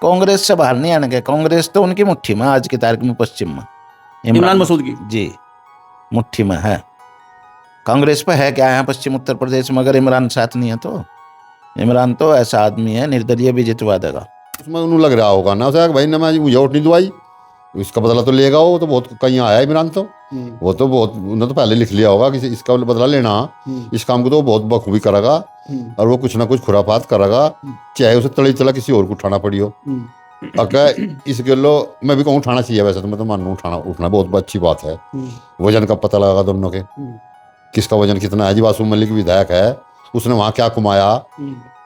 कांग्रेस से बाहर नहीं आने के, कांग्रेस तो उनकी मुट्ठी में आज की तारीख में पश्चिम में इमरान मसूद की जी मुट्ठी में है। कांग्रेस पे है क्या यहाँ पश्चिम उत्तर प्रदेश में, अगर इमरान साथ नहीं है तो? इमरान तो ऐसा आदमी है निर्दलीय भी जितवा देगा। उसमें उन्हें लग रहा होगा ना उसे भाई ना मैं मुझे वोट नहीं दवाई, इसका बदला तो लेगा वो तो बहुत कहीं आया इमरान तो वो तो बहुत उन्होंने तो पहले लिख लिया होगा कि इसका बदला लेना, इस काम को तो बहुत बखूबी करेगा और वो कुछ ना कुछ खुराफात करेगा, चाहे उसे तड़ी तला किसी और को उठाना पड़ी हो। अगर इस गलो मैं भी कहूँ उठाना चाहिए, वैसे तो मैं तो मानू उठना बहुत अच्छी बात है। वजन का पता लगा दोनों के, किसका वजन कितना है। जी आसूम मलिक विधायक है, उसने वहाँ क्या कमाया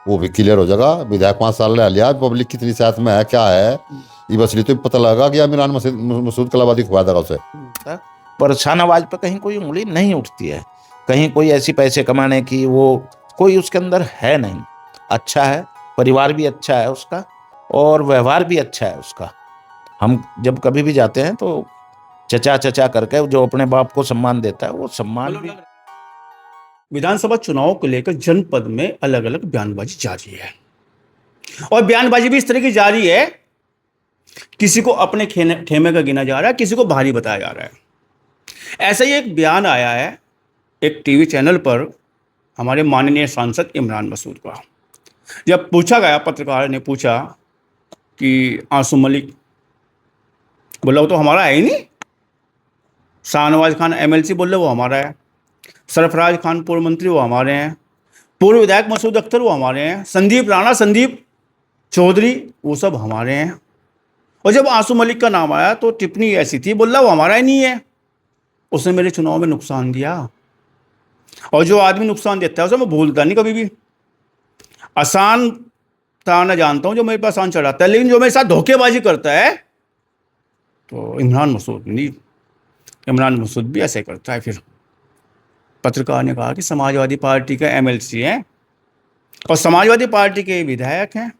वो भी क्लियर हो जाएगा। विधायक 5 साल रह लिया, पब्लिक कितनी साथ में है क्या है ये बस तो पता लगा कि इमरान मसूद कलाबादी खुआ देगा उसे। पर शाहनवाज पे कहीं कोई उंगली नहीं उठती है, कहीं कोई ऐसी पैसे कमाने की वो कोई उसके अंदर है नहीं। अच्छा है, परिवार भी अच्छा है उसका और व्यवहार भी अच्छा है उसका। हम जब कभी भी जाते हैं तो चचा चचा करके जो अपने बाप को सम्मान देता है वो सम्मान भी। विधानसभा चुनाव को लेकर जनपद में अलग अलग बयानबाजी जारी है और बयानबाजी भी इस तरह की जारी है, किसी को अपने खेमे का गिना जा रहा है, किसी को भारी बताया जा रहा है। ऐसा ही एक बयान आया है एक टीवी चैनल पर हमारे माननीय सांसद इमरान मसूद का। जब पूछा गया, पत्रकार ने पूछा कि आंसू मलिक, बोला वो तो हमारा है ही नहीं। शाहनवाज खान एमएलसी बोल रहे वो हमारा है, सरफराज खान पूर्व मंत्री वो हमारे हैं, पूर्व विधायक मसूद अख्तर वो हमारे हैं, संदीप राणा, संदीप चौधरी वो सब हमारे हैं। और जब आंसू मलिक का नाम आया तो टिप्पणी ऐसी थी, बोला वो हमारा ही नहीं है, उसने मेरे चुनाव में नुकसान दिया। और जो आदमी नुकसान देता है उसे मैं भूलता नहीं कभी भी। आसान ताना जानता हूं जो मेरे पास आसान चढ़ाता है, लेकिन जो मेरे साथ धोखेबाजी करता है तो इमरान मसूद नहीं। इमरान मसूद भी ऐसे करता है। फिर पत्रकार ने कहा कि समाजवादी पार्टी का एमएलसी है और समाजवादी पार्टी के विधायक हैं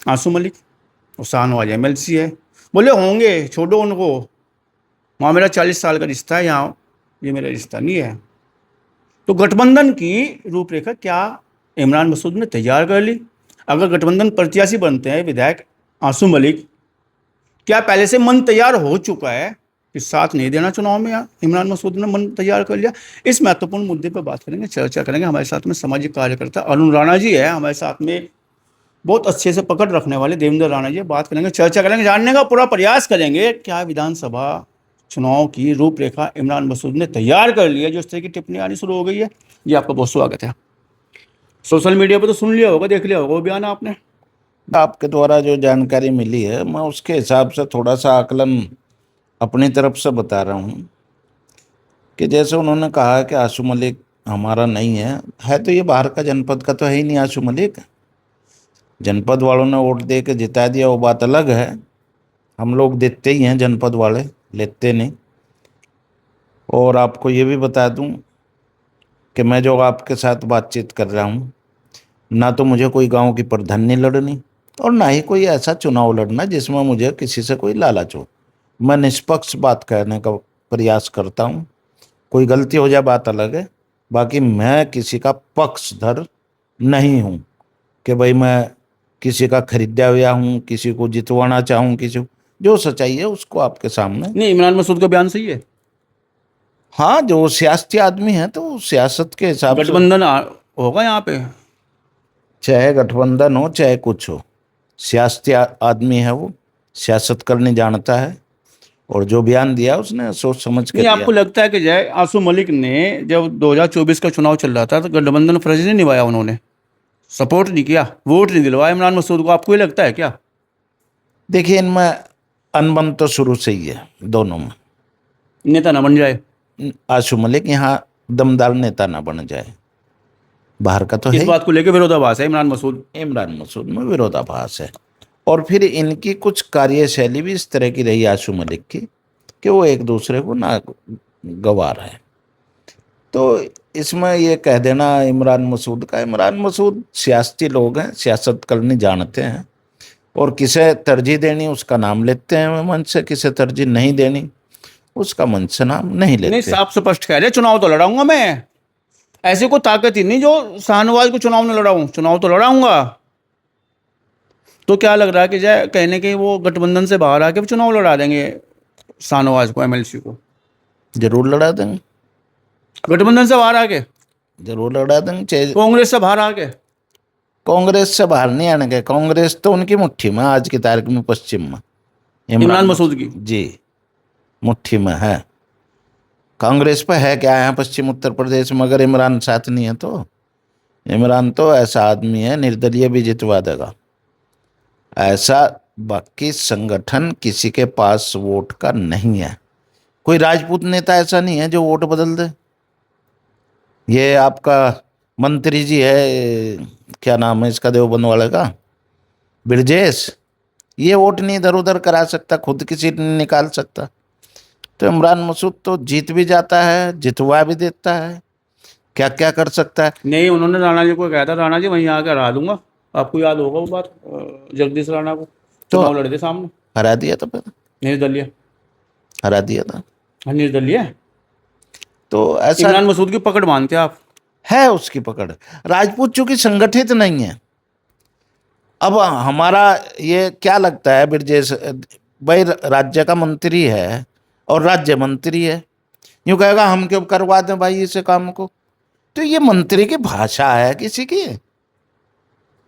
आंसू मलिक और शाहनवाज एमएलसी है। बोले होंगे, छोड़ो उनको, वहाँ मेरा 40 साल का रिश्ता है, यहाँ ये मेरा रिश्ता नहीं है। तो गठबंधन की रूपरेखा क्या इमरान मसूद ने तैयार कर ली? अगर गठबंधन प्रत्याशी बनते हैं विधायक आंसू मलिक, क्या पहले से मन तैयार हो चुका है कि साथ नहीं देना चुनाव में? या इमरान मसूद ने मन तैयार कर लिया? इस महत्वपूर्ण मुद्दे पर बात करेंगे, चर्चा करेंगे। हमारे साथ में सामाजिक कार्यकर्ता अरुण राणा जी है, हमारे साथ में बहुत अच्छे से पकड़ रखने वाले देवेंद्र राणा जी, बात करेंगे, चर्चा करेंगे, जानने का पूरा प्रयास करेंगे क्या विधानसभा चुनाव की रूपरेखा इमरान मसूद ने तैयार कर ली है, जो इस तरह की टिप्पणी आनी शुरू हो गई है। जी आपका बहुत स्वागत है। सोशल मीडिया पर तो सुन लिया होगा, देख लिया होगा वो बयान आपने। आपके द्वारा जो जानकारी मिली है मैं उसके हिसाब से थोड़ा सा आकलन अपनी तरफ से बता रहा हूँ कि जैसे उन्होंने कहा कि आंसू मलिक हमारा नहीं है तो ये बाहर का जनपद का तो है ही नहीं आंसू मलिक। जनपद वालों ने वोट दे के जिता दिया वो बात अलग है, हम लोग देते ही हैं, जनपद वाले लेते नहीं। और आपको ये भी बता दूं कि मैं जो आपके साथ बातचीत कर रहा हूँ, ना तो मुझे कोई गांव की प्रधानी लड़नी और ना ही कोई ऐसा चुनाव लड़ना जिसमें मुझे किसी से कोई लालच हो। मैं निष्पक्ष बात करने का प्रयास करता हूँ, कोई गलती हो जाए बात अलग है, बाकी मैं किसी का पक्षधर नहीं हूँ कि भाई मैं किसी का खरीदा हुआ हूँ, किसी को जितवाना चाहूँ, किसी को। जो सच्चाई है उसको आपके सामने। नहीं, इमरान मसूद का बयान सही है। हाँ, जो सियासती आदमी है तो सियासत के हिसाब से गठबंधन होगा यहाँ पे, चाहे गठबंधन हो चाहे कुछ हो, सियासती आदमी है वो, सियासत करने जानता है और जो बयान दिया उसने सोच समझ के नहीं दिया। आपको लगता है कि जय आंसू मलिक ने जब 2024 का चुनाव चल रहा था तो गठबंधन फर्ज नहीं निभाया, उन्होंने सपोर्ट नहीं किया, वोट नहीं दिलवाया इमरान मसूद को? आपको ये लगता है क्या? देखिए, इनमें अनबन तो शुरू से ही है दोनों में। नेता ना बन जाए आंसू मलिक यहाँ दमदार नेता ना बन जाए, बाहर का तो इस है। बात को लेकर विरोधाभास है इमरान मसूद में विरोधाभास है। और फिर इनकी कुछ कार्यशैली भी इस तरह की रही आंसू मलिक की कि वो एक दूसरे को ना गवार है। तो इसमें ये कह देना इमरान मसूद सियासती लोग हैं, सियासत करनी जानते हैं और किसे तरजीह देनी उसका नाम लेते हैं मन से, किसे तरजीह नहीं देनी उसका मन से नाम नहीं लेते। नहीं, साफ स्पष्ट कह रहे चुनाव तो लड़ाऊंगा मैं, ऐसी कोई ताकत ही नहीं जो शाहनवाज को चुनाव में लड़ाऊं, चुनाव तो लड़ाऊंगा। तो क्या लग रहा है कि जय कहीं ना कहीं वो गठबंधन से बाहर आके चुनाव लड़ा देंगे शाहनवाज को, एमएलसी को, जरूर लड़ा देंगे, गठबंधन से बाहर आके, जरूर लड़ा देंगे। चाहे कांग्रेस से बाहर आके। कांग्रेस से बाहर नहीं आने के, कांग्रेस तो उनकी मुट्ठी में आज की तारीख में, पश्चिम में इमरान मसूद की। जी मुट्ठी में है। कांग्रेस पे है क्या है पश्चिम उत्तर प्रदेश में, अगर इमरान साथ नहीं है तो। इमरान तो ऐसा आदमी है, निर्दलीय भी जितवा देगा। ऐसा बाकी संगठन किसी के पास वोट का नहीं है। कोई राजपूत नेता ऐसा नहीं है जो वोट बदल दे। ये आपका मंत्री जी है, क्या नाम है इसका, देवबंद वाले का, ब्रजेश, ये वोट नहीं इधर उधर करा सकता, खुद की सीट नहीं निकाल सकता। तो इमरान मसूद तो जीत भी जाता है, जितवा भी देता है, क्या क्या कर सकता है। नहीं, उन्होंने राणा जी को कहा था, राणा जी वहीं आकर हरा दूंगा। आपको याद होगा वो बात, जगदीश राणा को चुनाव लड़े थे सामने, हरा दिया था, फिर निर्दलीय, हरा दिया था। निर्दलीय। तो ऐसा इमरान मसूद की पकड़ मानते हैं आप? है उसकी पकड़। राजपूत चूंकि संगठित नहीं है। अब हमारा ये क्या लगता है, ब्रजेश भाई राज्य का मंत्री है और राज्य मंत्री है, यूँ कहेगा हम क्यों करवा दें भाई इसे काम को। तो ये मंत्री की भाषा है किसी की।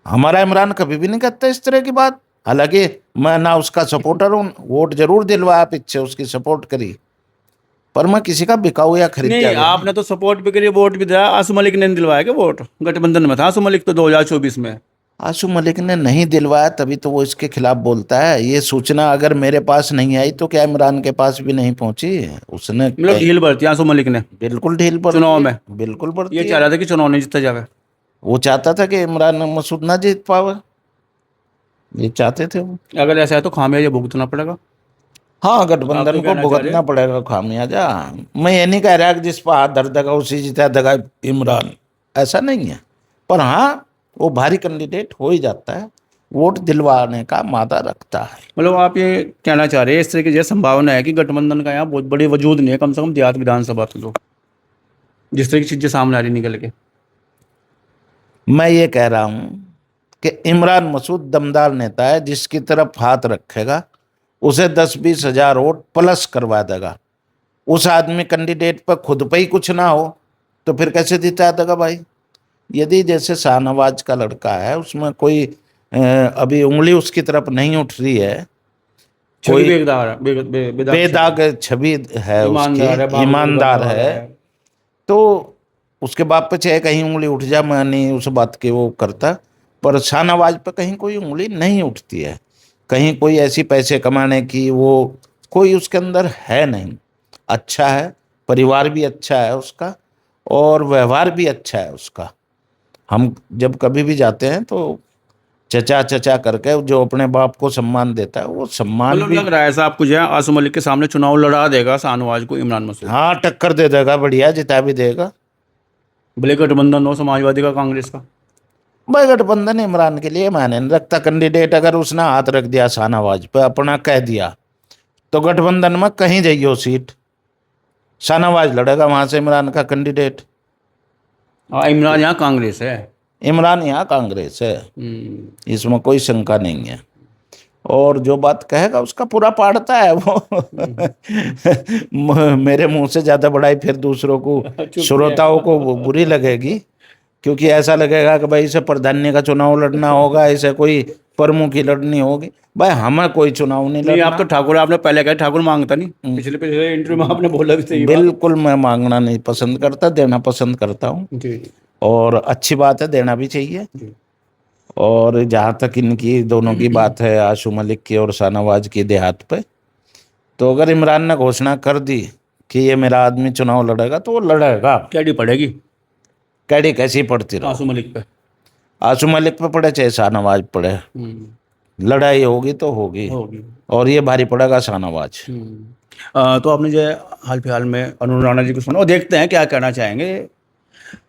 हमारा इमरान कभी भी नहीं करता इस तरह की बात। हालांकि मैं ना उसका सपोर्टर हूँ, वोट जरूर दिलवाया पीछे, उसकी सपोर्ट करी, पर मैं किसी का बिकाऊ या खरीद नहीं, आपने तो सपोर्ट भी करी, वोट भी दिया। आसू मलिक ने दिलवाया क्या वोट? गठबंधन में था आसू मलिक तो 2024 में। आशु मलिक ने नहीं दिलवाया, तभी तो वो इसके खिलाफ बोलता है। ये सूचना अगर मेरे पास नहीं आई तो क्या इमरान के पास भी नहीं पहुंची? उसने मतलब ढील बरती आसू मलिक ने बिल्कुल ढील पर चुनाव में, बिल्कुल बढ़ती ये है। चाह रहा था कि चुनाव नहीं जीता जावे। वो चाहता था कि इमरान मसूद ना जीत पावे, ये चाहते थे वो। अगर ऐसा है तो खामियाजा भुगतना पड़ेगा। हाँ, आप गठबंधन तो को कहना चाह भुगतना रहे पड़ेगा खामियाजा। मैं ये नहीं कह रहा कि जिस पर हाथ धर देगा उसी जीता देगा इमरान, ऐसा नहीं है। पर हाँ, वो भारी कैंडिडेट हो ही जाता है, वोट दिलवाने का मादा रखता है। मतलब आप ये कहना चाह रहे हैं इस तरह की जैसे संभावना है कि गठबंधन का यहाँ बहुत बड़ी वजूद नहीं है, कम से कम देहात विधानसभा तो लोग जिस तरह की चीजें सामने आ रही निकल के। मैं ये कह रहा हूं कि इमरान मसूद दमदार नेता है, जिसकी तरफ हाथ रखेगा उसे 10-20 हजार वोट प्लस करवा देगा। उस आदमी कैंडिडेट पर खुद पे ही कुछ ना हो तो फिर कैसे जिता देगा भाई? यदि जैसे शाहनवाज का लड़का है, उसमें कोई अभी उंगली उसकी तरफ नहीं उठ रही है, कोई कोई बेदाग बेदाग छवि है ईमानदार है, उसकी, ईमानदार है, तो उसके बाप पे चाहे कहीं उंगली उठ जाए, मैं नहीं उस बात की वो करता, पर शाहनवाज पे कहीं कोई उंगली नहीं उठती है। कहीं कोई ऐसी पैसे कमाने की वो कोई उसके अंदर है नहीं। अच्छा है, परिवार भी अच्छा है उसका और व्यवहार भी अच्छा है उसका। हम जब कभी भी जाते हैं तो चचा चचा करके जो अपने बाप को सम्मान देता है, वो सम्मान मतलब भी। लग रहा है ऐसा आपको जो है आसू मलिक के सामने चुनाव लड़ा देगा शाहनवाज को इमरान मसूद? हाँ, टक्कर दे देगा, बढ़िया जिता भी देगा। भले गठबंधन हो समाजवादी का, कांग्रेस का। भाई गठबंधन इमरान के लिए मायने नहीं रखता। कैंडिडेट अगर उसने हाथ रख दिया शाहनवाज पे, अपना कह दिया, तो गठबंधन में कहीं जाइयो सीट, शाहनवाज लड़ेगा वहां से इमरान का कैंडिडेट। इमरान यहाँ कांग्रेस है। इमरान यहाँ कांग्रेस है, इसमें कोई शंका नहीं है। और जो बात कहेगा उसका पूरा पाड़ता है वो। मेरे मुंह से ज्यादा बड़ाई फिर दूसरों को, श्रोताओं को वो बुरी लगेगी, क्योंकि ऐसा लगेगा कि भाई इसे प्रधानी का चुनाव लड़ना होगा, इसे कोई प्रमुखी लड़नी होगी। भाई हमें कोई चुनाव नहीं नहीं, लड़ना। आप तो ठाकुर, आपने पहले कहा ठाकुर मांगता नहीं, पिछले इंटरव्यू में आपने बोला भी सही बात। बिल्कुल मैं मांगना नहीं पसंद करता, देना पसंद करता हूँ, जी और अच्छी बात है, देना भी चाहिए। जी। और जहाँ तक इनकी दोनों की बात है, आशु मलिक की और शाहनवाज की देहात पे, तो अगर इमरान ने घोषणा कर दी कि ये मेरा आदमी चुनाव लड़ेगा तो वो लड़ेगा। क्या पड़ेगी कैडी कैसी पड़ती रहो, आसू मलिक पे? आशु मलिक पे पड़े चाहे शाहनवाज पड़े, लड़ाई होगी तो होगी, और ये भारी पड़ेगा शाहनवाज। तो आपने जो है हाल फिलहाल में अरुण राणा जी को सुना, और देखते हैं क्या कहना चाहेंगे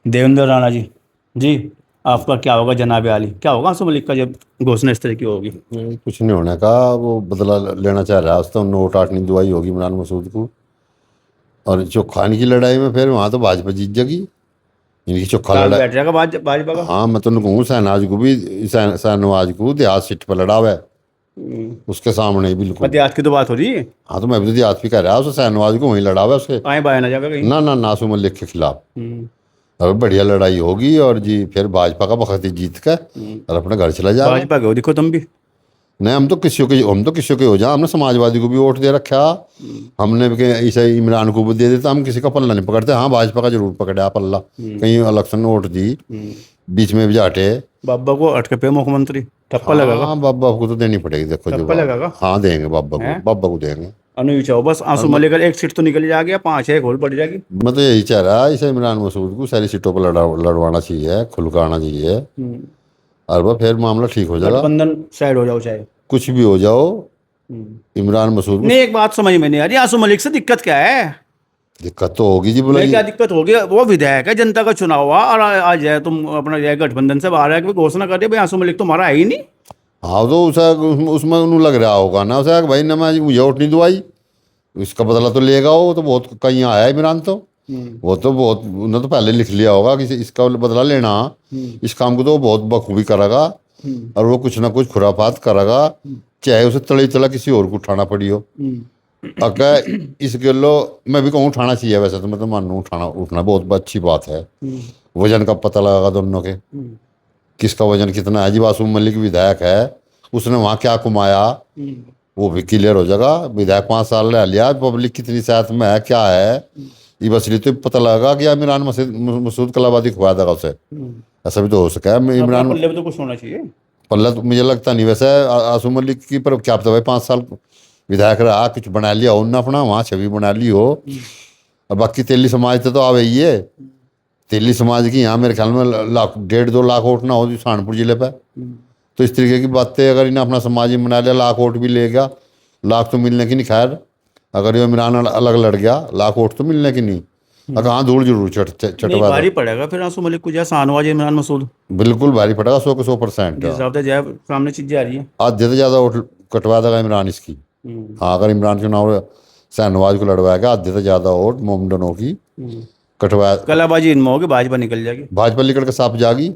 देवेंद्र राणा जी। जी, आपका क्या होगा जनाब आली, क्या होगा आसू मलिक का जब घोषणा इस तरह की होगी? कुछ नहीं होने का, वो बदला लेना चाह रहा है उसको, नोट आटनी दुआई होगी इमरान मसूद को। और जो खान की लड़ाई में फिर वहाँ तो भाजपा जीत जाएगी, इनकी चोखा साथ लड़ा। बैठ जाएगा भाजपा का। हाँ मैं तो कहूँ शहनाज को भी, शहनवाज को देहात सीट पर लड़ा हुआ है उसके सामने ही बिल्कुल। देहात की तो बात हो रही है, हाँ तो मैं भी तो देहात भी कह रहा उसको, शहनवाज को वहीं लड़ा हुआ है उसके। आए बाया ना जावे कहीं। ना आसू मलिक के खिलाफ। हम्म, और बढ़िया लड़ाई होगी और जी फिर भाजपा का बखत ही जीत कर और अपने घर चला जाएगा। भाजपा के हो देखो तुम भी। नहीं हम तो किसी के हो जा, हमने समाजवादी को भी वोट दे रखा, हमने भी इसे इमरान को भी दे देता, हम किसी का पल्ला नहीं पकड़ते। हाँ भाजपा का जरूर पकड़ा पल्ला, कहीं इलेक्शन वोट दी बीच में भी जाटे। बाबा को अटके पे मुख्यमंत्री ठप्पा लगेगा। हाँ बाबा को तो देनी पड़ेगी, देखो जो ठप्पा लगेगा। हाँ देंगे बाबा को देंगे। अनु चाहो बस आंसू मलिक एक सीट तो निकल जाएगी, 5-6 घोल पड़ जाएगी। मैं तो यही चाह रहा इसे इमरान मसूद को सारी सीटों पर लड़वाना चाहिए, खुल कर आना चाहिए, और वह फिर मामला ठीक हो जाएगा। गठबंधन साइड हो जाओ चाहे कुछ भी हो जाओ, इमरान मसूद को नहीं। एक बात समझ में नहीं आ रही, आंसू मलिक से दिक्कत क्या है? दिक्कत तो होगी जी, बोला क्या दिक्कत होगी? वो विधायक है, जनता का चुनाव हुआ और आज है तुम अपना जो गठबंधन से बाहर है कि घोषणा कर दिया भाई आंसू मलिक तो हमारा है ही नहीं। हाँ तो उसमें उन्हें लग रहा होगा ना उसे भाई ना मैं मुझे वोट नहीं दवाई, इसका बदला तो लेगा वो तो बहुत कहीं आया है इमरान तो। वो तो बहुत उन्होंने तो पहले लिख लिया होगा कि इसका बदला लेना, इस काम को तो वो बहुत बखूबी करेगा और वो कुछ ना कुछ खुरापात करेगा, चाहे उसे तले तला किसी और को उठाना पड़ी हो। अगर इस गलो मैं भी कहूँ उठाना चाहिए, वैसे तो मैं तो मानू उठना बहुत अच्छी बात है। वजन का पता लगागा दोनों के, किसका वजन कितना है। जी आसू मलिक विधायक है, उसने वहाँ क्या कमाया वो भी क्लियर हो जाएगा। विधायक 5 साल रह लिया, पब्लिक कितनी साथ में है क्या है ये बस तो पता लगेगा कि इमरान मसूद कलाबादी खुआ देगा उसे। ऐसा भी तो हो सका है। इमरान पल्ले तो कुछ होना चाहिए। पल्ला तो मुझे लगता नहीं वैसे आसू मलिक की, पर क्या पता भाई 5 साल विधायक रहा, कुछ बना लिया हो उन्होंने अपना, वहाँ छवि बना ली हो। और बाकी तेली समाज तो आ गई है, तेली समाज की यहाँ मेरे ख्याल में 1.5-2 लाख वोट ना हो सहारनपुर जिले पर। तो इस तरीके की बातें अगर इन्हें अपना समाज ही बना लिया, लाख वोट भी लेगा, लाख तो मिलने की नहीं। खैर अगर ये इमरान अलग लड़ गया, लाख वोट तो मिलने की नहीं। अगर हाँ धूल जरूर चटवा भारी पड़ेगा फिर आंसू मलिक को, जैसा शाहनवाज इमरान मसूद बिल्कुल भारी पड़ेगा 100% जिस हिसाब से जाए सामने चीज जा रही है। आधे से ज़्यादा वोट कटवा देगा इमरान इसकी। हाँ अगर इमरान चुनाव शहनवाज को लड़वाएगा, आधे से ज़्यादा वोट मोमडनों की कटवा, कलाबाजी इनमें होगी, भाजपा निकल जाएगी, भाजपा निकल के साफ जागी।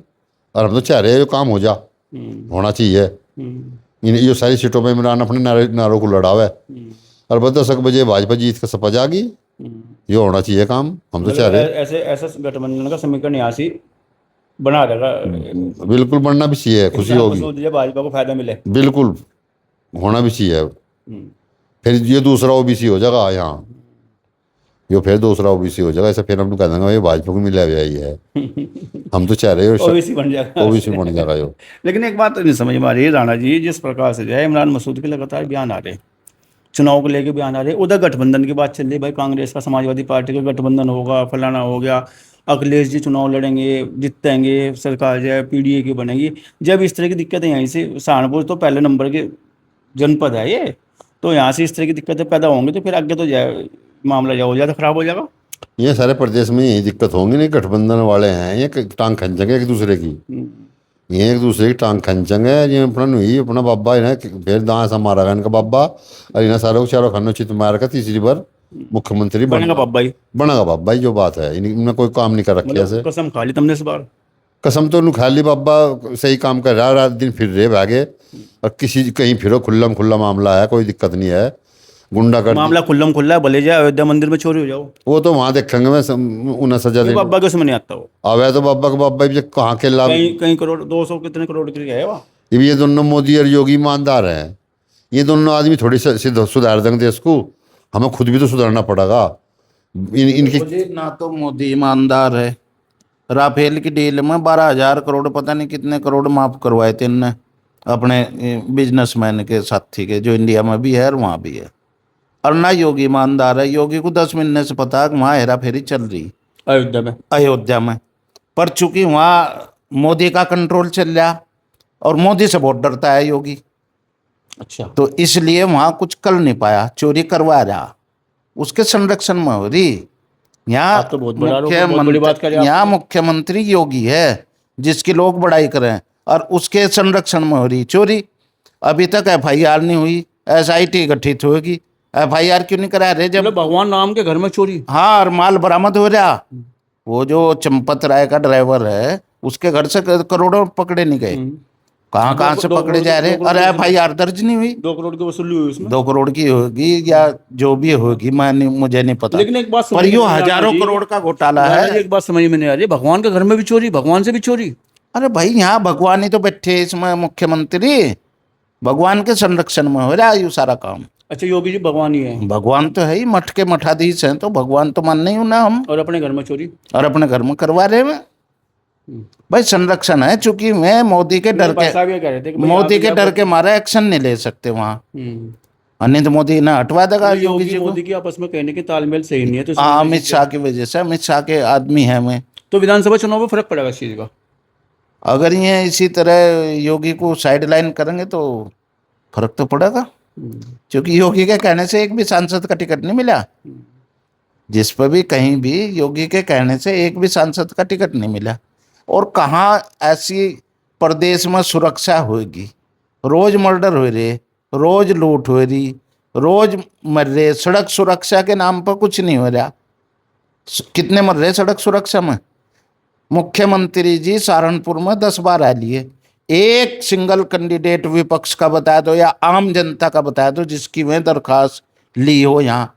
और हम तो चाह रहे हैं जो काम हो जा होना चाहिए। ये सारी सीटों पर इमरान अपने नारों को लड़ा हुआ है और बस 10 बजे भाजपा जीत के सपा जागी। ये होना चाहिए काम, हम तो चाह रहे हैं। ऐसे गठबंधन का समीकरण यहाँ से बना देगा। बिल्कुल बनना भी चाहिए, खुशी होगी, भाजपा को फायदा मिले, बिल्कुल होना भी चाहिए। फिर ये दूसरा ओबीसी हो जाएगा यहाँ, ये फिर दूसरा ओबीसी हो जाएगा। ऐसा फिर हम कह देंगे ये भाजपा को मिला हुआ ही है। हम तो चाह रहे हैं ओबीसी बन जाएगा, ओबीसी बन जाएगा यो। लेकिन एक बात नहीं समझ में आ रही है राणा जी, जिस प्रकार से जो है इमरान मसूद के लगातार बयान आ रहे, चुनाव को लेके बयान आ रहे, उधर गठबंधन की बात चल रही, भाई कांग्रेस का समाजवादी पार्टी का गठबंधन होगा, फलाना हो गया, अखिलेश जी चुनाव लड़ेंगे, जीतेंगे, सरकार जो है पीडीए की बनेगी। जब इस तरह की दिक्कतें यहीं से, सहारनपुर तो पहले नंबर के जनपद है ये, तो यहाँ से इस तरह की दिक्कतें पैदा होंगी तो फिर आगे तो जाए मामला जो हो जाता खराब हो जाएगा। ये सारे प्रदेश में यही दिक्कत होंगी। नहीं गठबंधन वाले हैं ये टांग खंचेंगे एक दूसरे की, ये एक दूसरे की टांग खंचेंगे। ये अपना नहीं अपना बाबा इन्हें फिर दाएं सा मारा इनका बाबा, और इन्हें सारों चारों खानों चित मार का तीसरी बार मुख्यमंत्री बनेगा बाबा। जो बात है इनमें कोई काम नहीं कर रखी ऐसे। कसम खा ली तुमने इस बार? कसम तो खा ली, बाबा सही काम कर रहा है, रात दिन फिर रहे भागे और किसी कहीं फिरो, खुल्ला मामला है, कोई दिक्कत नहीं है। गुंडा कर मामला खुल्ला है, भले जाए अयोध्या मंदिर में चोरी हो जाओ, वो तो वहाँ देखेंगे, मैं उन्हें सजा दे। बाबा के उसमें नहीं आता वो। अब है तो बाबा का बाबा भी कहाँ के लाभ, कहीं करोड़ 200 कितने करोड़ की है वहाँ। ये दोनों मोदी और योगी ईमानदार हैं। ये दोनों आदमी थोड़ी सुधार देंगे देश को, हमें खुद भी तो सुधारना पड़ेगा। इनकी ना तो मोदी ईमानदार है, राफेल की डील में 12,000 करोड़ पता नहीं कितने करोड़ माफ करवाए थे इनने अपने बिजनेसमैन के साथी के, जो इंडिया में भी है और वहाँ भी है। और ना योगी ईमानदार है, योगी को 10 महीने से पता है कि वहाँ हेरा फेरी चल रही अयोध्या में, पर चूंकि वहाँ मोदी का कंट्रोल चल रहा और मोदी से बहुत डरता है योगी, अच्छा, तो इसलिए वहाँ कुछ कर नहीं पाया, चोरी करवा रहा, उसके संरक्षण में हो रही। यहाँ तो बहुत बड़ी बात कर रहे हैं। यहाँ मुख्यमंत्री योगी है जिसकी लोग बड़ाई करें और उसके संरक्षण में हो रही चोरी। अभी तक FIR नहीं हुई, SIT गठित होगी, FIR क्यों नहीं करा रहे? जब भगवान राम के घर में चोरी, हाँ, और माल बरामद हो रहा, वो जो चंपत राय का ड्राइवर है, उसके घर से करोड़ों पकड़े नहीं गए। कहाँ कहाँ से पकड़े जा रहे, और FIR दर्ज नहीं हुई। 2 करोड़ की वसूली हुई उसमें। 2 करोड़ की होगी या जो भी होगी, मुझे नहीं पता, लेकिन एक बात समझ पर में यो नहीं आ रही हजारों जी। करोड़ का घोटाला राणा जी, है। एक बात समझ में नहीं आ रही, भगवान के घर में भी चोरी, भगवान से भी चोरी। अरे भाई, यहाँ भगवान ही तो बैठे इसमें, मुख्यमंत्री भगवान के संरक्षण में हो रहा है ये सारा काम। अच्छा, योगी जी भगवान ही है भगवान तो है ही, मठ के मठाधीश हैं, तो भगवान तो मान नहीं हूं ना हम, और अपने घर में चोरी। और अपने घर में करवा रहे हैं। भाई संरक्षण है, चूंकि मैं मोदी के डर भाई साहब के ये कह रहे थे कि भाई मोदी आप के या डर के मारे एक्शन नहीं ले सकते वहाँ, अन्य तो मोदी ना हटवा देगा योगी योगी जी को। मोदी की आपस में कहने के तालमेल सही नहीं है, तो हाँ, अमित शाह की वजह से, अमित शाह के आदमी है मैं। तो विधानसभा चुनाव में फर्क पड़ेगा इस चीज का। अगर ये इसी तरह योगी को साइडलाइन करेंगे तो फर्क तो पड़ेगा, क्योंकि योगी के कहने से एक भी सांसद का टिकट नहीं मिला। जिस पर भी कहीं भी योगी के कहने से एक भी सांसद का टिकट नहीं मिला। और कहाँ ऐसी प्रदेश में सुरक्षा होगी, रोज मर्डर हो रहे, रोज लूट हो रही, रोज मर रहे, सड़क सुरक्षा के नाम पर कुछ नहीं हो रहा। कितने मर रहे सड़क सुरक्षा में? मुख्यमंत्री जी सहारनपुर में 10 बार आ लिए, एक सिंगल कैंडिडेट विपक्ष का बता दो या आम जनता का बता दो जिसकी वह दरखास्त ली हो। यहाँ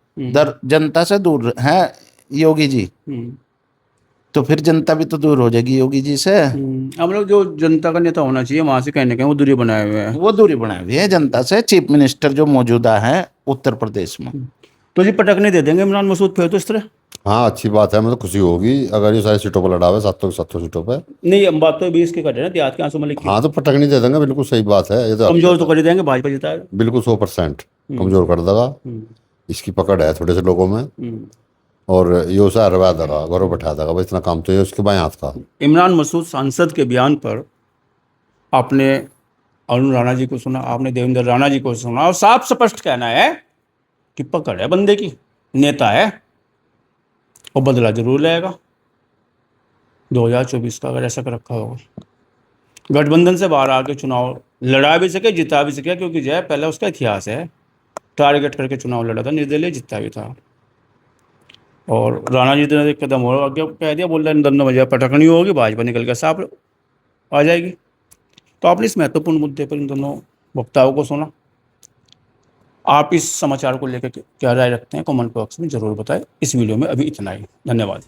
जनता से दूर है योगी जी, तो फिर जनता भी तो दूर हो जाएगी योगी जी से। हम लोग जो जनता का नेता होना चाहिए वहां से कहने के वो दूरी बनाए हुए हैं, वो दूरी बनाई हुई है जनता से। चीफ मिनिस्टर जो मौजूदा है उत्तर प्रदेश में, तो जी पटकने दे देंगे इमरान मसूद फिर तो इस तरह। हाँ, अच्छी बात है, मतलब खुशी होगी अगर ये सारी सीटों पर लड़ा हुआ है, 7 सीटों पर। नहीं, हम बात तो 20 के कर रहे हैं ना, देहात के आंसू मलिक की। हाँ, तो पटकनी दे देंगे, बिल्कुल सही बात है ये तो। कमजोर तो कर ही देंगे, भाजपा जिताएगा बिल्कुल 100% कमजोर कर देगा। इसकी पकड़ है थोड़े से लोगों में, और ये उसे हरवा देगा, गौरव बैठा देगा, बस इतना काम तो ये उसके बाएं हाथ का। इमरान मसूद सांसद के बयान पर आपने अरुण राणा जी को सुना, आपने देवेंद्र राणा जी को सुना, और साफ स्पष्ट कहना है कि पकड़ है बंदे की, नेता है और बदला जरूर लेगा 2024 का, अगर ऐसा कर रखा होगा। गठबंधन से बाहर आके चुनाव लड़ा भी सके, जिता भी सके, क्योंकि जो है पहले उसका इतिहास है, टारगेट करके चुनाव लड़ा था, निर्दलीय जिता भी था। और राणा जी ने एक कदम और आगे कह दिया, बोल रहे हैं दोनों वजह पटकनी होगी, भाजपा निकल के साफ आ जाएगी। तो आपने इस महत्वपूर्ण मुद्दे पर इन दोनों वक्ताओं को सुना। आप इस समाचार को लेकर क्या राय रखते हैं कमेंट बॉक्स में ज़रूर बताएं। इस वीडियो में अभी इतना ही, धन्यवाद।